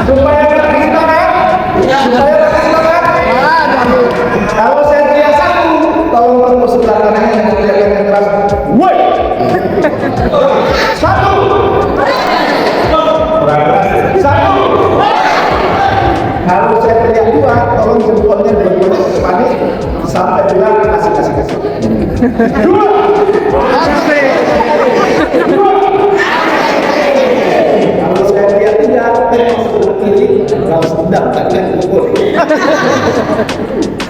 Supaya kasih semangat. Supaya kasih semangat. Kalau saya teriak satu, tolong kamu sebelah kanannya yang teriak yang keras. Woi. Satu. Satu. Kalau saya teriak dua, tolong jempolnya dibuat ke depannya sampai bilang kasih. Dua. Kalau saya teriak tiga, sebelah kiri, kalau sedang tak pukul.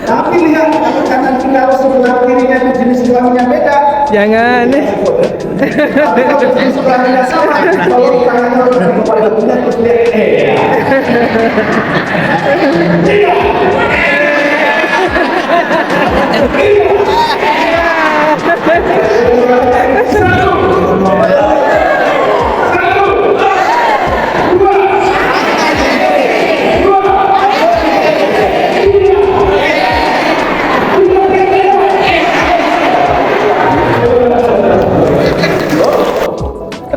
Tapi lihat kanan kalau sebelah kirinya itu jenis kelaminnya beda. Jangan. Tapi kalau jenis kelaminnya sama, kalau tangannya lebih kepada punya terus lihat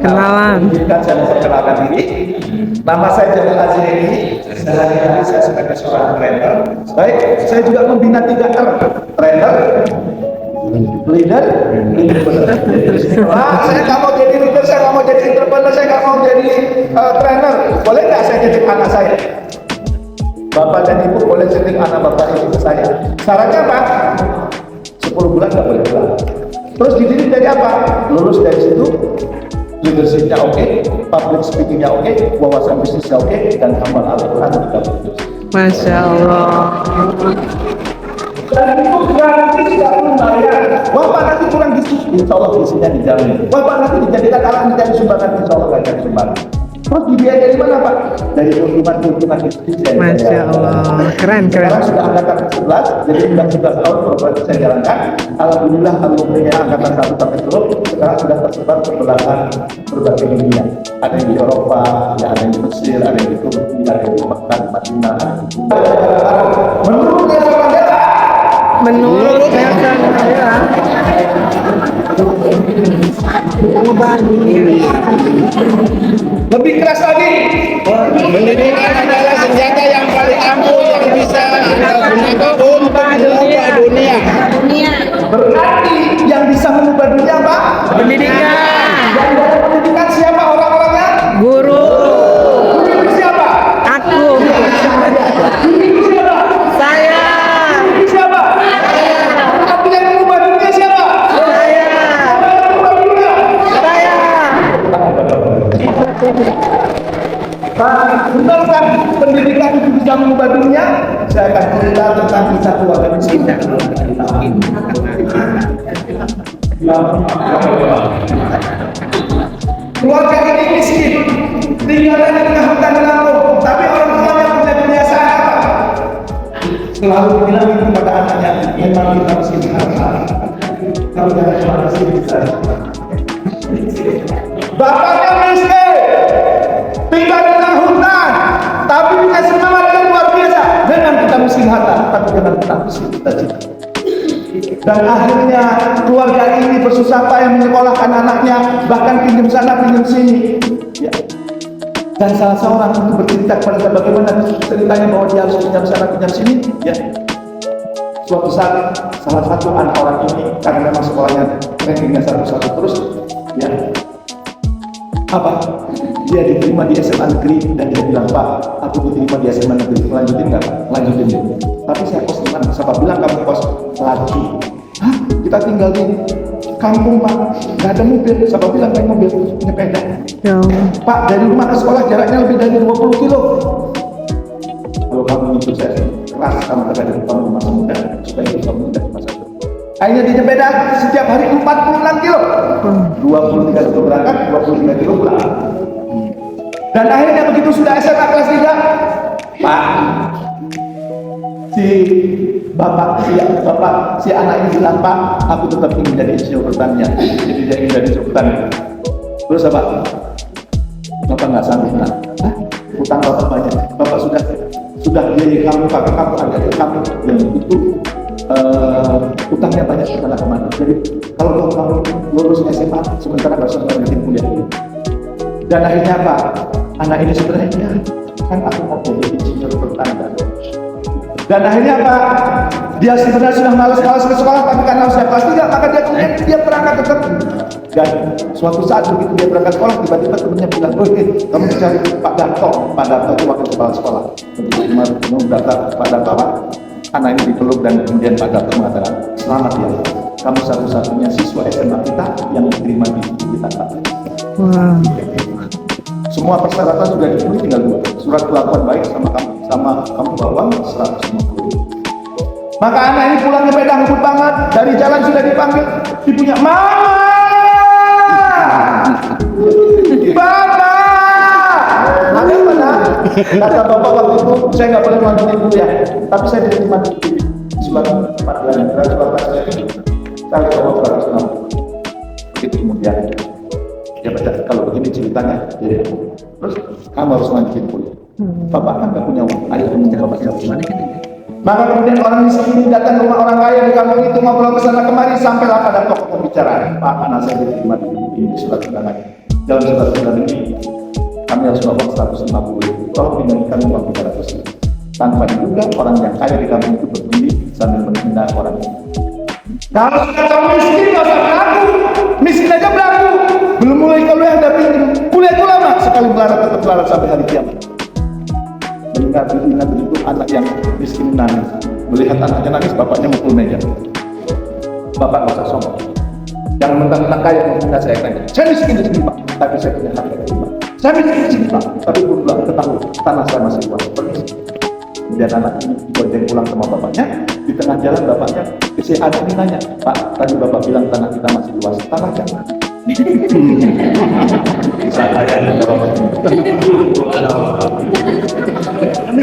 Kenalan. Saya perkenalkan diri. Nama saya Jamal Azreni. Sehari-hari saya sebagai seorang trainer. Baik, saya juga membina 3R: trainer, leader, saya nggak mau jadi leader, saya nggak mau jadi entrepreneur, saya nggak mau jadi trainer. Boleh nggak saya titip anak saya? Bapak dan ibu boleh titip anak bapak ibu ke saya. Syaratnya apa? 10 bulan nggak boleh pulang. Terus dididik dari apa? Lulus dari situ, leadership-nya oke, public speaking-nya oke, wawasan bisnisnya oke, dan hafal Al-Quran 30 juz. Masya Allah. Dan itu gratis, tidak perlu bayar. Bapak nanti kurang gizi, insya Allah gizinya dijamin. Bapak nanti dijadikan alat menjadi sumbangan, insya Allah nggak jadi sumbangan. Terus dibiayai dari mana Pak? Dari keuntungan itu. Masya Allah. Keren. Sekarang sudah angkatan 11, jadi sudah 11 tahun program saya jalankan. Alhamdulillah alumni angkatan 1 sampai 10 sekarang sudah tersebar ke belahan berbagai dunia. Ada yang di Eropa, ya ada yang di Mesir, ada yang di Turki, ada yang di Mekah, di Madinah. Menurut Nelson Mandela, Menurut Nelson Mandela, lebih keras lagi. Pendidikan adalah senjata yang paling ampuh yang bisa Anda gunakan untuk mengubah dunia. Berarti yang bisa mengubah dunia Pak? pendidikan, Yang dalam pendidikan siapa orang-orangnya? guru, Guru siapa? aku, Guru siapa? saya, Guru siapa? Tapi yang mengubah dunia siapa? saya, Yang mengubah dunia? saya. Pak, benarkah pendidikan itu bisa mengubah dunia? Saya akan cerita tentang kisah keluarga miskin. Keluarga ini miskin, tinggalnya di tengah hutan Lampung, tapi orang tuanya punya kebiasaan apa? Selalu bilang kepada anaknya, memang kita miskin harta, kalau jangan cuma miskin bisa. Bapaknya miskin, tinggal di tengah hutan, tapi punya semangat yang luar biasa. Memang kita miskin harta, tapi jangan kita miskin cita-cita. Dan akhirnya keluarga ini bersusah payah menyekolahkan anaknya, bahkan pinjam sana pinjam sini. Ya. Dan salah seorang itu bercerita kepada saya bagaimana ceritanya bahwa dia harus pinjam sana pinjam sini. Ya. Suatu saat salah satu anak orang ini karena memang sekolahnya rankingnya satu-satu terus, ya. Apa? Dia diterima di SMA negeri dan dia bilang, Pak, aku diterima di SMA negeri, lanjutin nggak? Lanjutin deh. Tapi saya kos di mana? Siapa bilang kamu kos? Lagi. Hah? Kita tinggal di kampung Pak, nggak ada mobil. Siapa bilang naik mobil? Sepeda. Ya Allah. Pak, dari rumah ke sekolah jaraknya lebih dari 20 kilo. Kalau kamu ikut saya keras, kamu terhadap kamu masa muda, supaya itu kamu tidak masa depan. Akhirnya di sepeda setiap hari 46 kilo. 23 kilo berangkat, 23 kilo pulang. Dan akhirnya begitu sudah SMA kelas 3, Pak, si anak ini bilang, Pak, aku tetap ingin jadi insinyur pertanian. Jadi dia ingin jadi insinyur pertanian. Terus apa? Bapak nggak sanggup, nak? Hah? Utang bapak banyak. Bapak sudah biayai kamu, kakak kamu, adik kamu yang itu utangnya banyak sementara kemana. Jadi kalau kamu lulus SMA sementara nggak usah bikin kuliah. Dan akhirnya apa? anak ini sebenarnya kan aku mau jadi insinyur bertanda. Dan akhirnya apa? Dia sebenarnya sudah malas-malas ke sekolah, tapi karena sudah kelas 3, maka dia berangkat tetap. Dan suatu saat begitu dia berangkat sekolah, tiba-tiba temannya bilang, oh kamu cari Pak Darto. Pak Darto itu wakil kepala sekolah. Begitu daftar Pak Darto apa? Anak ini dipeluk dan kemudian Pak Darto mengatakan, selamat ya, kamu satu-satunya siswa SMA kita yang diterima di kita. Wow. Semua persyaratan sudah dipenuhi, tinggal dua. Surat kelakuan baik sama kamu bawa 150. Maka anak ini pulangnya pedang ribut banget. Dari jalan sudah dipanggil, ibunya, Mama, Bapak. Ada mana? Kata bapak waktu itu, saya nggak boleh melanjutkan kuliah, tapi saya diterima di surat panggilan. Surat saya coba 160. Begitu kemudian dia baca, kalau begini ceritanya, jadi terus kamu harus lanjutin kuliah. Bapak kan nggak punya uang, ayo punya bapak gimana kan? Maka kemudian orang miskin ini datang ke rumah orang kaya di kampung itu, ngobrol ke sana kemari, sampailah pada pokok pembicaraan. Pak, anak saya diterima di surat undangan. Dalam surat undangan ini kami harus bawa 150. Kalau pindah kami uang 300. Tanpa diduga orang yang kaya di kampung itu berdiri sambil menghina orang ini. Kalau sudah kamu miskin, nggak usah berlaku. Miskin aja berlaku. Belum mulai kuliah udah pindah. Kuliah itu lama. Sekali melarat tetap melarat sampai hari kiamat. Mengingat begitu anak yang miskin nangis. Melihat anaknya nangis, bapaknya mukul meja. Bapak nggak usah sombong. Jangan mentang-mentang kaya menghina saya tanya. Saya miskin di sini Pak, tapi saya punya harta di sini. Saya miskin di sini Pak, tapi pulang ketahui tanah saya masih luas. Kemudian anak ini bonceng pulang sama bapaknya. Di tengah jalan bapaknya, si anak ini nanya, Pak, tadi bapak bilang tanah kita masih luas, tanah jangan. Ini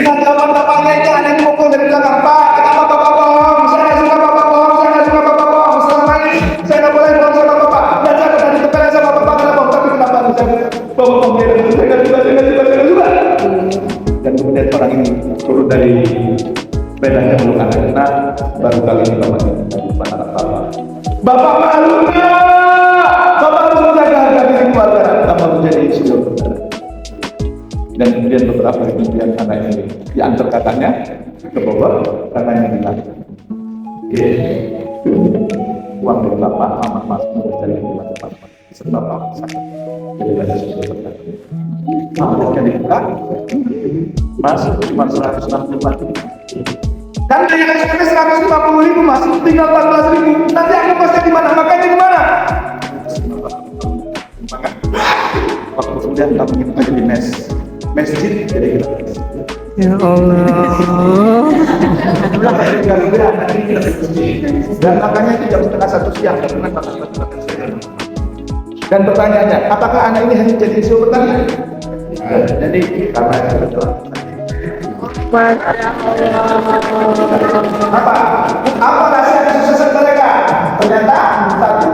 kan bapak-bapaknya itu anak ini mukul dari belakang, Pak, kenapa bapak bohong? Saya nggak suka bapak bohong, saya nggak suka bapak bohong. Selama ini saya nggak boleh bohong sama bapak. Dan saya pernah ditepelin sama bapak kenapa bohong, tapi kenapa saya bohong? Saya nggak suka. Dan kemudian orang ini turun dari bedanya meluk anak, baru kali ini bapaknya dari anak bapak. Bapak malu nggak? Bapak harus menjaga harga diri keluarga. Bapak menjadi insinyur. Dan kemudian beberapa hari kemudian anak ini diantar katanya ke Bogor, katanya bilang, uang dari bapak, mama mas dari masa bapak, serta bapak sakit. Jadi ada sesuatu berkata, maksudnya dibuka, mas cuma 164. Kan banyak SPP 150.000 mas, tinggal 14.000. Nanti aku kosnya di mana? Makanya di mana? Maka waktu kemudian kami itu aja di masjid, jadi kita. Ya Allah. Dan makanya itu jam 1:30 siang. Dan pertanyaannya, apakah anak ini hanya jadi isu bertanya? Jadi karena itu betul. Apa rahasia kesuksesan mereka? Ternyata satu,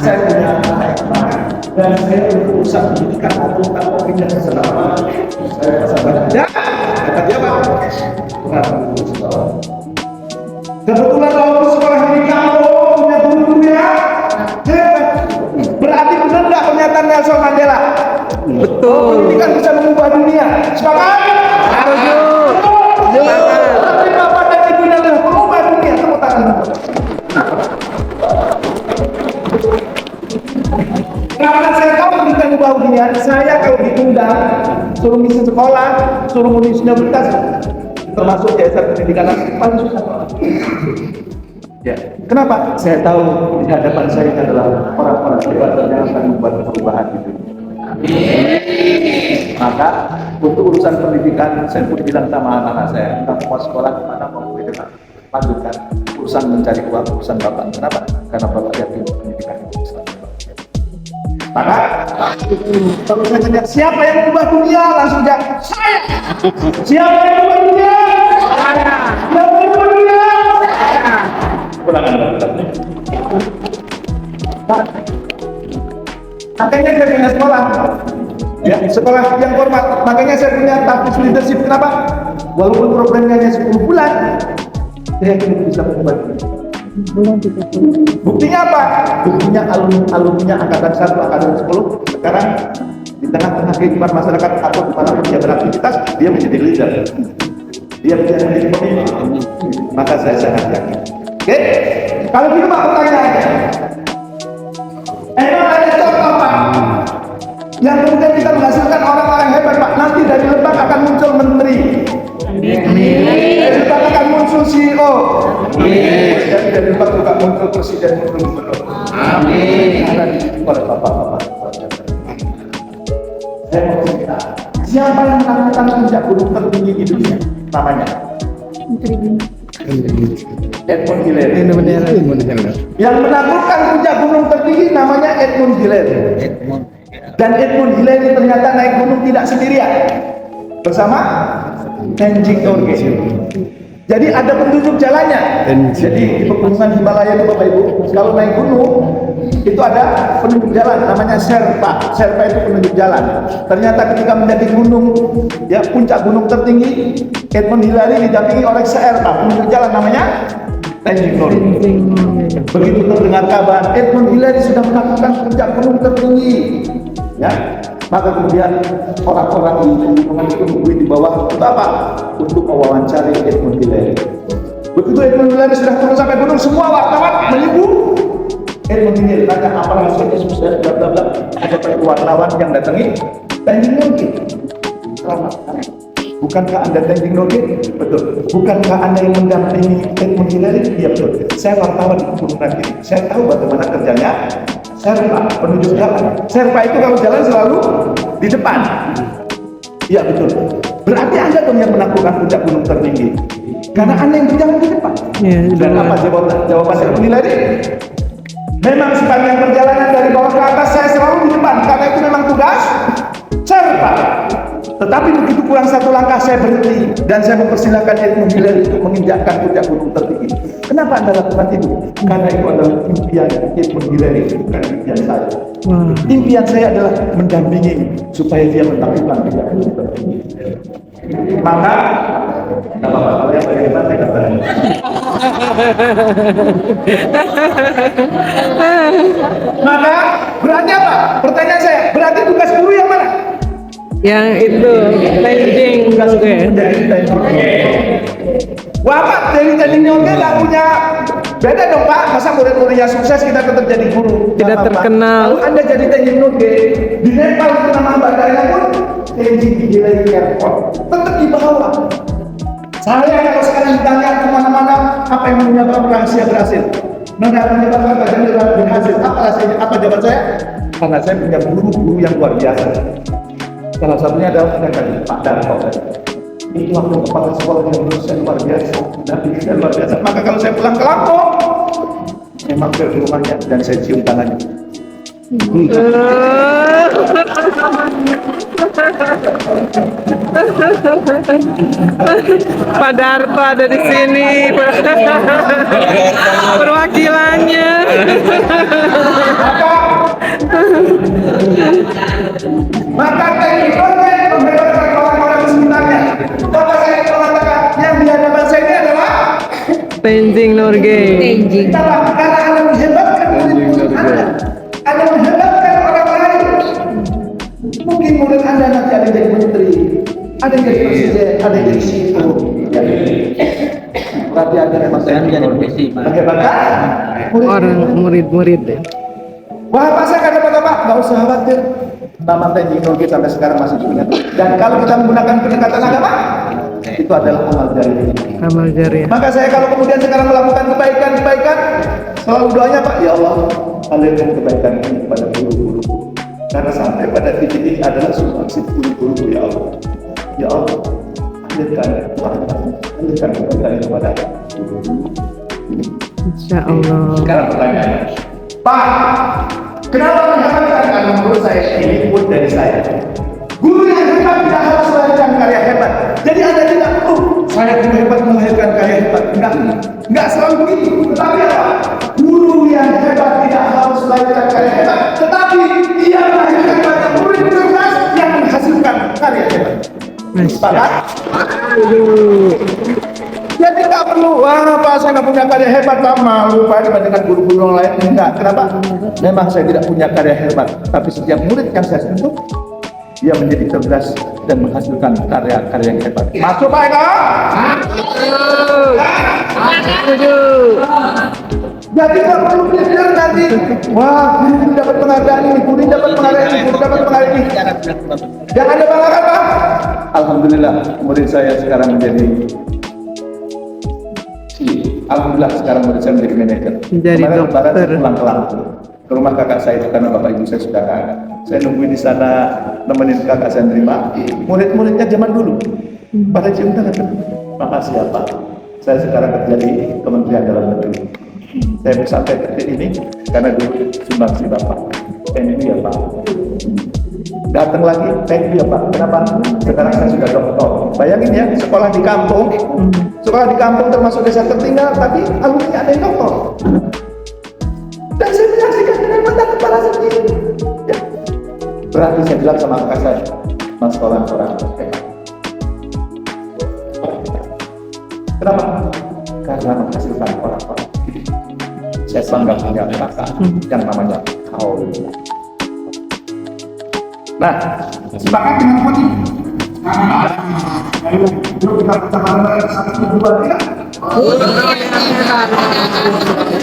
saya punya anak dan saya berusaha pendidikan maupun tanpa pindah ke selama saya merasa banyak. Kata dia apa? Kebetulan waktu sekolah di kampung punya guru ya. Berarti benar nggak pernyataan Nelson Mandela? Betul. Pendidikan bisa mengubah dunia. Sepakat? Setuju. Tapi bapak dan ibunya adalah pengubah dunia. Tepuk tangan. Karena saya tahu pendidikan mengubah dunia, saya kalau diundang suruh misi sekolah, suruh mengisi universitas, termasuk jasa pendidikan paling susah. Ya, kenapa? Saya tahu di hadapan saya adalah orang-orang hebat yang akan membuat perubahan itu. Maka untuk urusan pendidikan, saya pun bilang sama anak-anak saya, kamu mau sekolah kemana mau ke depan, lanjutkan urusan mencari uang, urusan bapak. Kenapa? Karena bapak yakin pendidikan itu urusan bapak. Maka kalau saya tanya siapa yang mengubah dunia, langsung jawab saya. Siapa yang mengubah dunia? Saya. Siapa yang mengubah dunia? Saya. Ulangan lagi. Makanya saya punya sekolah, ya sekolah yang formal. Makanya saya punya Tafis Leadership. Kenapa? Walaupun programnya hanya 10 bulan, saya yakin bisa mengubah. Buktinya apa? Buktinya alumninya angkatan 1, angkatan 10 sekarang Di tengah-tengah kehidupan masyarakat atau dimanapun dia beraktivitas, dia menjadi leader. Dia menjadi pemimpin. Maka saya sangat yakin. Oke? Kalau gitu Pak, pertanyaannya, emang ada contoh Pak yang kemudian kita menghasilkan orang-orang hebat Pak? Nanti dari Lebak akan muncul menteri. Dari Lebak akan muncul CEO. Dan dari Lebak juga muncul presiden, muncul gubernur. Karena dididik oleh bapak-bapak. Saya mau cerita, siapa yang menaklukkan puncak gunung tertinggi di dunia? Namanya Edmund Hillary. Yang menaklukkan puncak gunung tertinggi namanya Edmund Hillary. Dan Edmund Hillary ternyata naik gunung tidak sendirian, bersama Tenzing Norgay. Jadi ada penunjuk jalannya. Jadi di pegunungan Himalaya itu Bapak Ibu, kalau naik gunung itu ada penunjuk jalan namanya Sherpa. Sherpa itu penunjuk jalan. Ternyata ketika mendaki gunung, ya puncak gunung tertinggi, Edmund Hillary didampingi oleh Sherpa penunjuk jalan namanya Tenzing Norgay. Begitu terdengar kabar Edmund Hillary sudah melakukan puncak gunung tertinggi, ya, maka kemudian orang-orang di lingkungan itu menunggu di bawah Bapak untuk mewawancari Edmund Hillary. Begitu Edmund Hillary sudah turun sampai gunung, semua wartawan menunggu Edmund Hillary. Tanya apa rasanya sudah bla bla bla. Ada wartawan yang datangi Tenzing Norgay. Selamat. Bukankah Anda Tenzing Norgay? Betul. Bukankah Anda yang mendampingi Edmund Hillary? Iya betul. Saya wartawan di pegunungan ini. Saya tahu bagaimana kerjanya Sherpa, penunjuk jalan. Sherpa itu kalau jalan selalu di depan. Iya betul. Berarti Anda dong yang menaklukkan puncak gunung tertinggi, karena Anda yang berjalan di depan. Dan apa jawaban Edmund Hillary? Memang sepanjang perjalanan dari bawah ke atas saya selalu di depan, karena itu memang tugas Sherpa. Tetapi begitu kurang satu langkah saya berhenti dan saya mempersilahkan Edmund Hillary untuk menginjakkan puncak gunung tertinggi. Kenapa Anda lakukan itu? Karena itu adalah impian Edmund Hillary, bukan impian saya. Impian saya adalah mendampingi supaya dia menaklukkan puncak gunung tertinggi. Maka, kenapa Pak? Kalau yang bagaimana saya katakan? Maka berarti apa? Pertanyaan saya, berarti tugas guru yang mana? Yang itu Tenzing Norgay. Wah Pak, dari Tenzing Norgay nggak punya beda dong Pak. Masa murid-muridnya sukses kita tetap jadi guru? Tidak terkenal. Kalau Anda jadi Tenzing Norgay, di Nepal itu nama bandaranya pun Tenzing Hillary Airport, tetap di bawah. Saya kalau sekarang ditanya kemana-mana apa yang menyebabkan saya berhasil, menyebabkan saya berhasil, apa rasanya? Apa jawaban saya? Karena saya punya guru-guru yang luar biasa. Salah satunya adalah Pak Darto. Itu waktu kepala sekolah yang menurut saya luar biasa. Dan saya luar biasa. Maka kalau saya pulang ke Lampung, memang ke rumahnya dan saya cium tangannya. Pak Darto ada di sini. Perwakilannya. Maka Tenzing Norgay membebaskan orang-orang di sekitarnya. Maka saya mengatakan yang di hadapan saya ini adalah Tenzing Norgay. Kenapa? Karena Anda menghebatkan murid-murid Anda. Anda menghebatkan orang lain. Mungkin murid Anda nanti ada yang jadi menteri, ada yang jadi presiden, ada yang jadi CEO. Berarti Anda memang saya menjadi menghebatkan Orang murid-murid. Wah, Pak saya kata Pak, nggak usah khawatir. Nama Tenzing Norgay sampai sekarang masih diingat. Dan kalau kita menggunakan pendekatan agama, itu adalah amal jariah. Amal jariah. Maka saya kalau kemudian sekarang melakukan kebaikan, selalu doanya Pak, ya Allah, alirkan kebaikan ini kepada guru-guru. Karena sampai pada titik ini adalah sumbangsi guru-guru, ya Allah. Ya Allah, alirkan kebaikan ini kepada guru. Insya Allah. Sekarang pertanyaannya, Pak, kenapa mengatakan? Karena menurut saya ini pun dari saya. Guru yang hebat tidak harus melahirkan karya hebat. Jadi Anda tidak perlu saya guru hebat melahirkan karya hebat. Enggak selalu begitu. Tetapi apa? Guru yang hebat tidak harus melahirkan karya hebat, tetapi dia melahirkan banyak murid cerdas yang menghasilkan karya hebat. Sepakat? Jadi nggak perlu, wah Pak saya nggak punya karya hebat, Pak malu Pak dibandingkan guru-guru yang lain. Enggak, kenapa? Memang saya tidak punya karya hebat, tapi setiap murid yang saya sentuh dia menjadi cerdas dan menghasilkan karya-karya yang hebat. Masuk Pak Eko? Jadi nggak perlu pikir nanti, wah guru dapat penghargaan ini, guru dapat penghargaan ini, guru dapat penghargaan ini. Jangan ada banggakan Pak. Alhamdulillah murid saya sekarang menjadi Alhamdulillah sekarang murid saya menjadi manajer. Jadi Kemarin lebaran dokter. saya pulang ke rumah kakak saya itu karena bapak ibu saya sudah nggak ada. Saya nungguin di sana nemenin kakak saya nerima. Murid-muridnya zaman dulu pada cium tangan. Makasih ya Pak. Saya sekarang kerja di Kementerian Dalam Negeri. Saya bisa sampai detik ini karena dulu sumbangsi Bapak. Thank you ya Pak. Datang lagi, thank you ya Pak. Kenapa? Sekarang saya sudah dokter. Bayangin ya, sekolah di kampung termasuk desa tertinggal, tapi alumni ada yang dokter. Dan saya menyaksikan dengan mata kepala sendiri. Ya. Berarti saya bilang sama kakak saya, mas orang-orang. Kenapa? Karena menghasilkan orang-orang. Saya bangga punya kakak yang namanya Kaul. Nah, sepakat dengan poin ini. Yuk kita bersama-sama 1, 2, 3.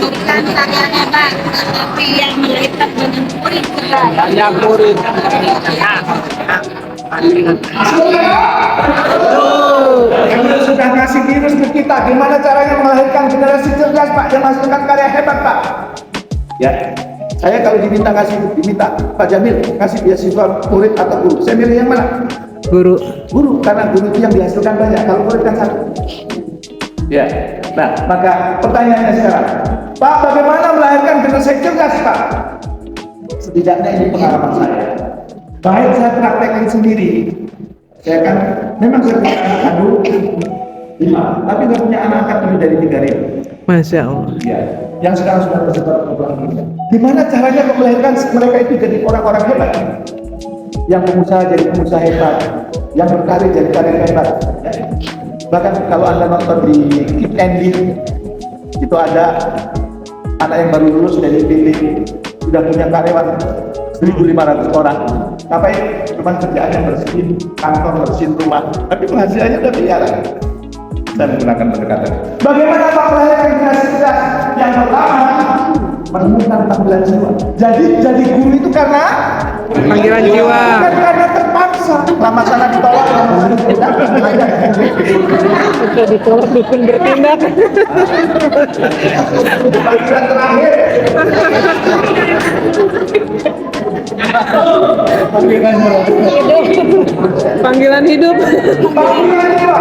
Bukan saya hebat, tetapi yang melihat dengan murid keras. Yang murid. Anda sudah kasih virus ke kita. Gimana caranya melahirkan generasi cerdas Pak yang menghasilkan karya hebat Pak? Ya, saya kalau diminta Pak Jamil kasih beasiswa murid atau guru, saya milih yang mana? Guru. Guru, karena guru itu yang dihasilkan banyak, kalau murid kan satu. Ya, nah maka pertanyaannya sekarang, Pak bagaimana melahirkan generasi cerdas Pak? Setidaknya ini pengalaman saya. Baik saya praktekkan sendiri. Saya kan, memang saya punya anak kandung 5, tapi nggak punya anak angkat lebih dari 3.000. Masya Allah. Ya, yang sekarang sudah tersebar ke belahan dunia. Gimana caranya melahirkan mereka itu jadi orang-orang hebat? Yang pengusaha jadi pengusaha hebat, yang berkarir jadi karir hebat. Ya. Bahkan kalau Anda nonton di Keep Ending, itu ada anak yang baru lulus dari IPB, sudah punya karyawan 1.500 orang. Ngapain? Cuma kerjaannya bersihin kantor, bersihin rumah, tapi penghasilannya udah miliaran. Saya menggunakan pendekatan. Bagaimana Pak melahirkan generasi cerdas? Yang pertama, menemukan panggilan jiwa. Jadi guru itu karena Panggilan jiwa. bukan karena terpaksa. Lama sana ditolak, lama sana ditolak. Sudah ditolak dukun bertindak. Panggilan terakhir. Panggilan hidup. Panggilan jiwa.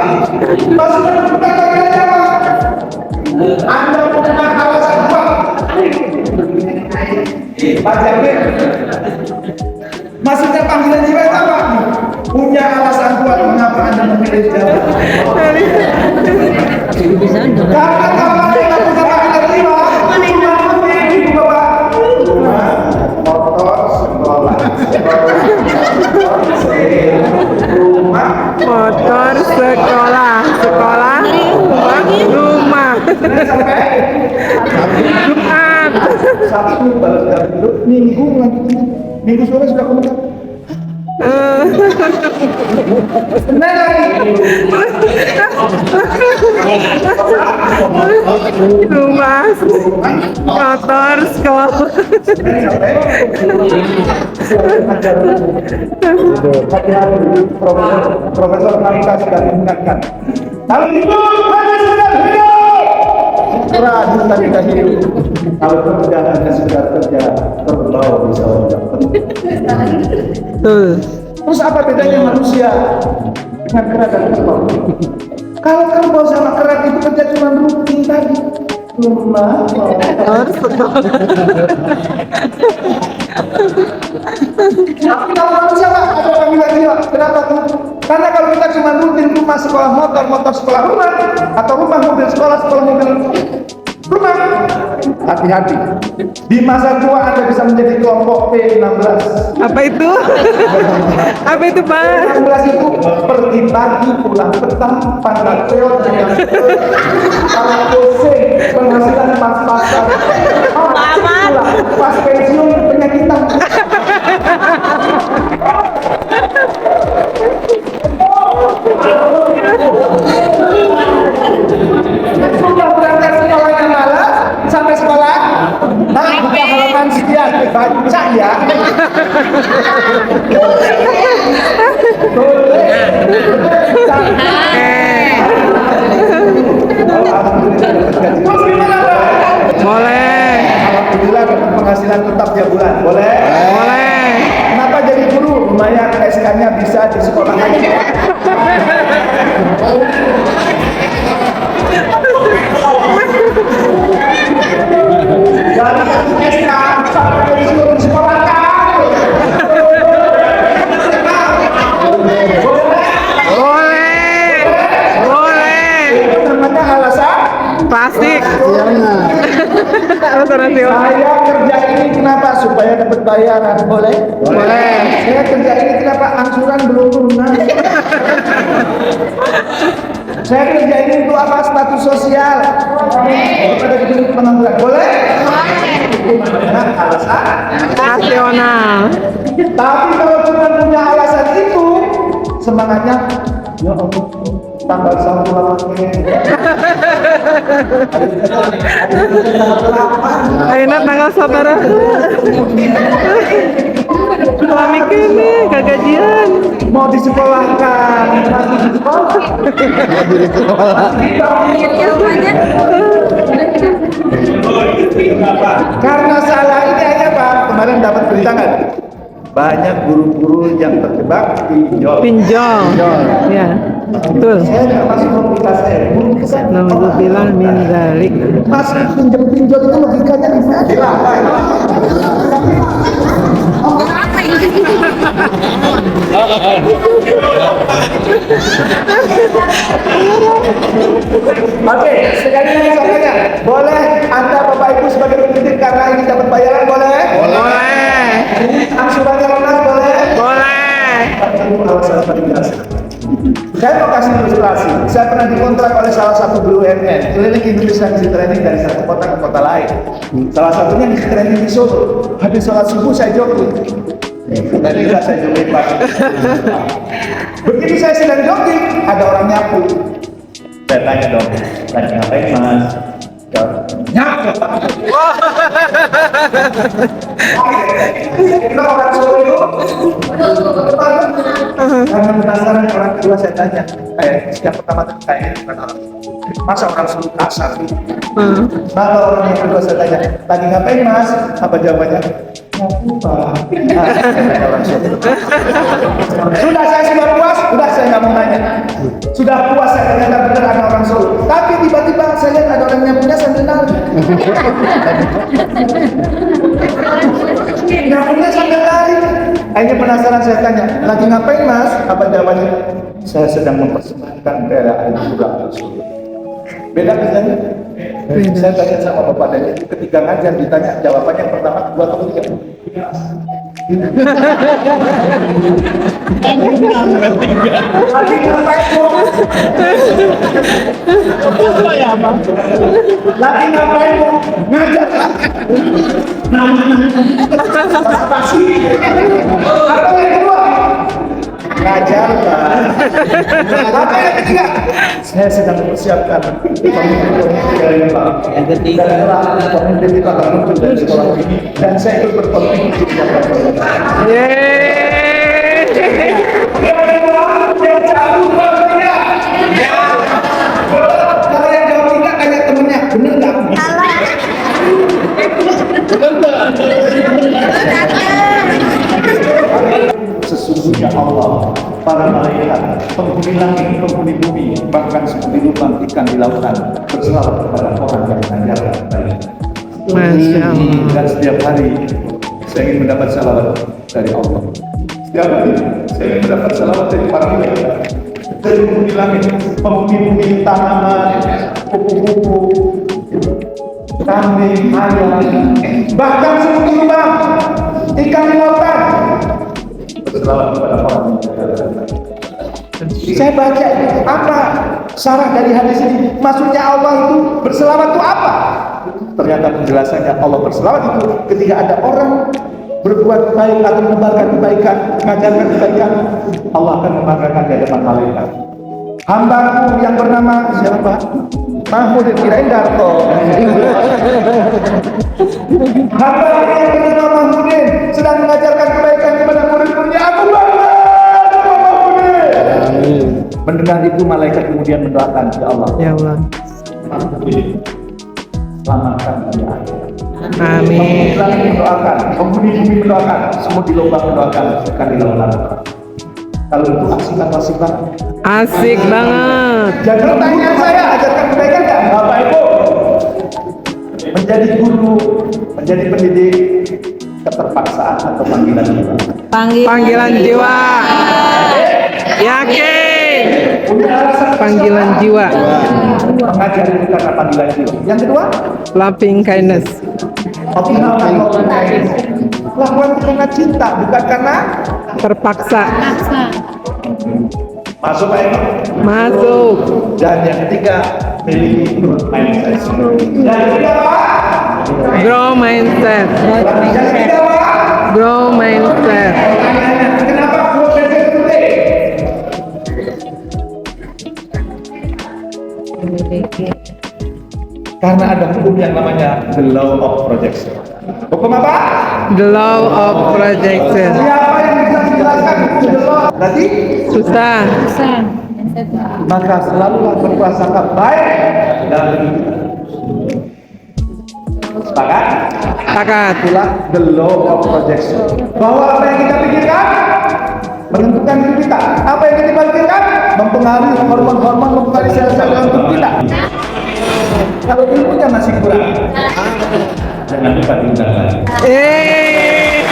Maksudnya bukan panggilan jiwa. Anda punya alasan kuat. Pak Jamil, maksudnya panggilan jiwa itu apa? Punya alasan kuat mengapa Anda memilih Jawa. Karena kalau kita punya panggilan jiwa, Motor, sekolah, rumah. Jumat. Sabtu balas dari dulu, Minggu lanjutin, Minggu sore sudah komentar. Benar lagi. Rumah, motor, sekolah. Profesor Nalika sudah mengingatkan. Kalau hidup hanya sekedar hidup. Ragu tadi kita hidup. Kalau kerja hanya sekedar kerja, terbawa bisa orang. Betul. Terus apa bedanya manusia dengan kera dan kerbau? Kalau kerbau sama kera itu kerja cuma rutin tadi. Rumah, Motor, sekolah. tapi kalau manusia Pak, ada panggilan jiwa. Kenapa tuh? Karena kalau kita cuma rutin rumah, sekolah, motor, motor, sekolah, rumah, atau rumah, mobil, sekolah, mobil, rumah, hati-hati. Di masa tua Anda bisa menjadi kelompok P16. Apa itu? Apa itu, Pak? P16 itu pergi pagi, pulang petang, pangkat seot, dengan kalau pusing, penghasilan pas-pasan, pulang, pas pensiun penyakitan. Terus gimana, Pak? Boleh. Alhamdulillah dapat penghasilan tetap tiap bulan. Boleh? Boleh. Kenapa jadi guru? Lumayan SK-nya bisa di sekolah lagi. Dari SK sampai jadi guru di sekolah kamu. Boleh. Boleh. Itu namanya alasan. Plastik. Alasan rasional. Saya kerja ini kenapa? Supaya dapat bayaran. Boleh? Boleh. Saya kerja ini kenapa? Angsuran belum lunas. Saya kerja ini untuk apa? Status sosial. Daripada diberi pengangguran. Boleh? Itu namanya alasan. Rasional. Tapi kalau cuma punya alasan itu, semangatnya, ya Allah, tanggal 1 lagi. Ayeuna tanggal sabaraha? Suami kene kagajian. Mau disekolahkan, masih di sekolah. Jawabannya. Karena salah ini aja Pak, kemarin dapat berita kan? Banyak guru-guru yang terjebak pinjol. Pinjol. Ya. Betul. Saya nggak masuk logika saya. Alhamdulillah min dzalik. Mas pinjol itu logikanya di mana? Apa ini? Oke, sekali lagi saya tanya, boleh Anda Bapak Ibu sebagai pendidik karena ini dapat bayaran boleh? Boleh. Angsurannya lunas boleh? Boleh. Alasan paling dasar. Saya mau kasih ilustrasi. Saya pernah dikontrak oleh salah satu BUMN keliling Indonesia ngisi training dari satu kota ke kota lain. Salah satunya ngisi training di Solo. Habis sholat subuh saya jogging. Tadi nggak saya jogging Pak. Begitu saya sedang jogging, ada orang nyapu. Saya tanya dong, lagi ngapain Mas? Nyapu. Kita orang Solo itu. Karena penasaran orang kedua saya tanya, setiap pertama kayak bukan orang. Masa orang Solo kasar gitu? Maka orang yang kedua saya tanya, lagi ngapain Mas? Apa jawabannya? Ngapu Pak. Orang Solo. Sudah saya sudah puas, sudah saya nggak mau nanya. Sudah puas saya ternyata benar ada orang Solo. Tapi tiba-tiba saya lihat ada orang yang punya sambil nari. Nyapunya sambil nari. Akhirnya penasaran saya tanya, lagi ngapain Mas? Apa jawabannya? Saya sedang mempersembahkan bela air pulang ke Solo. Beda kerjanya? Saya tanya sama Bapak dan Ibu ketika ngajar ditanya jawabannya yang pertama, kedua atau ketiga? Lagi ngapain Bu? Lagi ngapain Bu? Ngajar Pak. Pasti. Apa yang kedua? Ngajar Pak. Apa yang ketiga? Saya sedang mempersiapkan pemimpin Pak. Yang ketiga pemimpin kita akan muncul dari sekolah ini dan saya ikut berkontribusi di dalam. Yeay. Kalau yang jawab tidak kayak temennya, bener nggak? Sesungguhnya Allah, para malaikat, penghuni langit, penghuni bumi, bahkan seperti lubang ikan di lautan, berselawat kepada orang yang mengajarkan baik. Masya Allah. Dan setiap hari saya ingin mendapat salawat dari Allah. Setiap hari saya ingin mendapat salawat dari para malaikat, dari penghuni langit, penghuni bumi, tanaman, kupu-kupu, kambing, ayam, bahkan seperti lubang ikan di lautan. Berselawat kepada orang yang mengajarkan baik. Saya baca apa syarah dari hadis ini? Maksudnya Allah itu berselawat itu apa? Ternyata penjelasannya Allah berselawat itu ketika ada orang berbuat baik atau menebarkan kebaikan, mengajarkan kebaikan, Allah akan membanggakan di hadapan malaikat. Hambaku yang bernama siapa? Mahmud, kirain Darto. Hambaku yang bernama Mahmudin sedang mengajarkan kebaikan kepada murid-muridnya. Aku bangga sama Mahmudin. Mendengar itu malaikat kemudian mendoakan, ya Allah, Ya Allah. selamatkan dia. Amin. Langit mendoakan, penghuni bumi mendoakan, semua di lubang mendoakan, sekali lawan. Kalau itu asik banget. Asik banget. Jadi pertanyaan saya, ajarkan kebaikan nggak? Bapak Ibu, menjadi guru, menjadi pendidik, keterpaksaan atau panggilan jiwa? Panggilan jiwa. Yakin. Punya alasan Panggilan jiwa. mengajar itu karena panggilan jiwa. Yang kedua, Loving kindness. optimal atau lakukan itu karena cinta, bukan karena Terpaksa. masuk Pak Eko. Masuk. Dan yang ketiga, miliki growth mindset. Yang ketiga apa? Grow mindset. Yang ketiga apa? Grow mindset. Kenapa growth mindset penting? Karena ada hukum yang namanya the law of projection. Hukum apa? The law of projection. Siapa yang bisa menjelaskan hukum the law? Berarti Susah. maka selalulah berprasangka baik dalam hidup kita. Sepakat? Sepakat. Itulah the law of projection. Bahwa apa yang kita pikirkan menentukan hidup kita. Apa yang kita pikirkan mempengaruhi hormon-hormon, mempengaruhi sel-sel dalam tubuh kita. Kalau ilmunya masih kurang, jangan lupa diundang lagi. Eh.